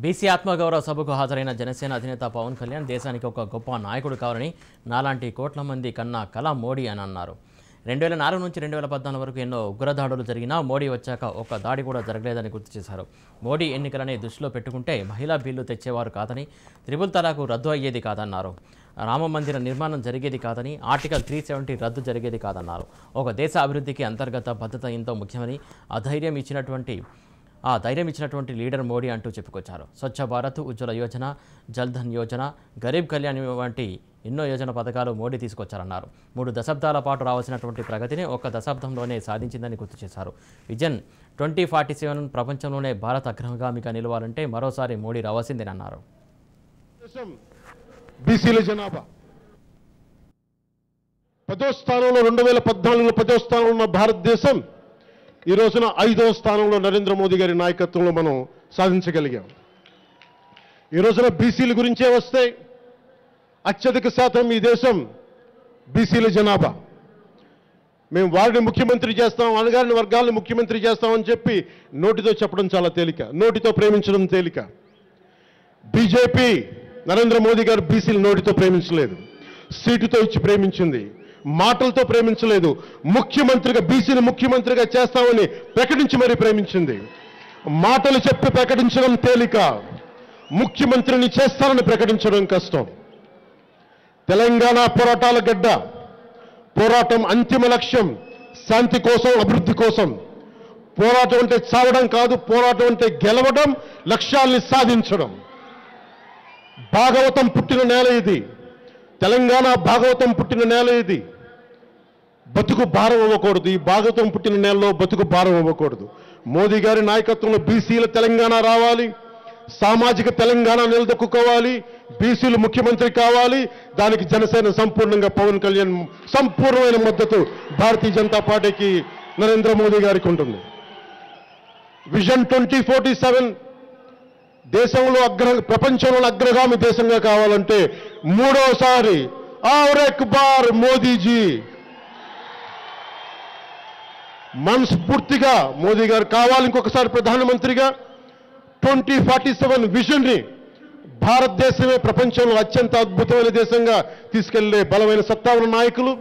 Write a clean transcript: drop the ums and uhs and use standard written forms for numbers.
BC ఆత్మగౌరవ సభకు హాజరైన జనసేన అధినేత పవన్ కళ్యాణ్ దేశానికి ఒక గొప్ప నాయకుడు కావాలని నాలాంటి కోట్ల మంది కన్నా కల మోడీ అని అన్నారు. 2004 నుంచి 2014 వరకు ఎన్నో ఉగ్రదాడులు జరిగినా మోడీ వచ్చాక ఒక్క దాడి కూడా జరగలేదని గుర్తు చేశారు. మోడీ ఎన్నికలని దృష్టిలో పెట్టుకుంటే మహిళా బిల్లు తెచ్చేవారు కాదని, త్రిపుల్ తలాకు రద్దు అయ్యేది కాదన్నారు. రామ మందిర నిర్మాణం జరిగేది కాదని, ఆర్టికల్ 370 రద్దు జరిగేది కాదన్నారు. ఒక దేశ అభివృద్ధికి అంతర్గత భద్రత ఎంతో ముఖ్యమని, ఆ ధైర్యం ఇచ్చినటువంటి లీడర్ మోడీ అంటూ చెప్పుకొచ్చారు. స్వచ్ఛ భారత్, ఉజ్వల యోజన, జల్ధన్ యోజన, గరీబ్ కళ్యాణ్ వంటి ఎన్నో యోజన పథకాలు మోడీ తీసుకొచ్చారన్నారు. 3 దశాబ్దాల పాటు రావాల్సినటువంటి ప్రగతిని ఒక్క దశాబ్దంలోనే సాధించిందని గుర్తు చేశారు. విజన్ 2047 ప్రపంచంలోనే భారత్ అగ్రగామిగా నిలవాలంటే మరోసారి మోడీ రావాల్సిందేనన్నారు. బీసీల జనాభా 10వ స్థానంలో 2014లో 10వ స్థానంలో ఉన్న భారతదేశం ఈ రోజున 5వ స్థానంలో నరేంద్ర మోదీ గారి నాయకత్వంలో మనం సాధించగలిగాం. ఈ రోజున బీసీల గురించే వస్తే అత్యధిక శాతం ఈ దేశం బీసీల జనాభా. మేము వారిని ముఖ్యమంత్రి చేస్తాం, అనగారిన వర్గాలను ముఖ్యమంత్రి చేస్తామని చెప్పి నోటితో చెప్పడం చాలా తేలిక, నోటితో ప్రేమించడం తేలిక. బీజేపీ నరేంద్ర మోదీ గారు బీసీలు నోటితో ప్రేమించలేదు, సీటుతో ఇచ్చి ప్రేమించింది, మాటలతో ప్రేమించలేదు. ముఖ్యమంత్రిగా బీసీని ముఖ్యమంత్రిగా చేస్తామని ప్రకటించి మరీ ప్రేమించింది. మాటలు చెప్పి ప్రకటించడం తేలిక, ముఖ్యమంత్రిని చేస్తానని ప్రకటించడం కష్టం. తెలంగాణ పోరాటాల గడ్డ, పోరాటం అంతిమ లక్ష్యం శాంతి కోసం, అభివృద్ధి కోసం. పోరాటం అంటే చావడం కాదు, పోరాటం అంటే గెలవడం, లక్ష్యాల్ని సాధించడం. భాగవతం పుట్టిన నేల ఇది, తెలంగాణ భాగవతం పుట్టిన నేల ఇది. బతుకు భారం అవ్వకూడదు, ఈ భాగవతం పుట్టిన నేలలో బతుకు భారం అవ్వకూడదు. మోదీ గారి నాయకత్వంలో బీసీల తెలంగాణ రావాలి, సామాజిక తెలంగాణ నిలదొక్కుకోవాలి, బీసీలు ముఖ్యమంత్రి కావాలి. దానికి జనసేన సంపూర్ణంగా పవన్ కళ్యాణ్ సంపూర్ణమైన మద్దతు భారతీయ జనతా పార్టీకి, నరేంద్ర మోదీ గారికి ఉంటుంది. విజన్ 2047 దేశంలో ప్రపంచంలో అగ్రగామి దేశంగా కావాలంటే మూడోసారి ఔర్ ఎక్ బార్ మోదీజీ మనస్ఫూర్తిగా మోదీ గారు కావాలి ఇంకొకసారి ప్రధానమంత్రిగా. 2047 విజన్ ని భారతదేశమే ప్రపంచంలో అత్యంత అద్భుతమైన దేశంగా తీసుకెళ్లే బలమైన సత్తా ఉన్న నాయకులు.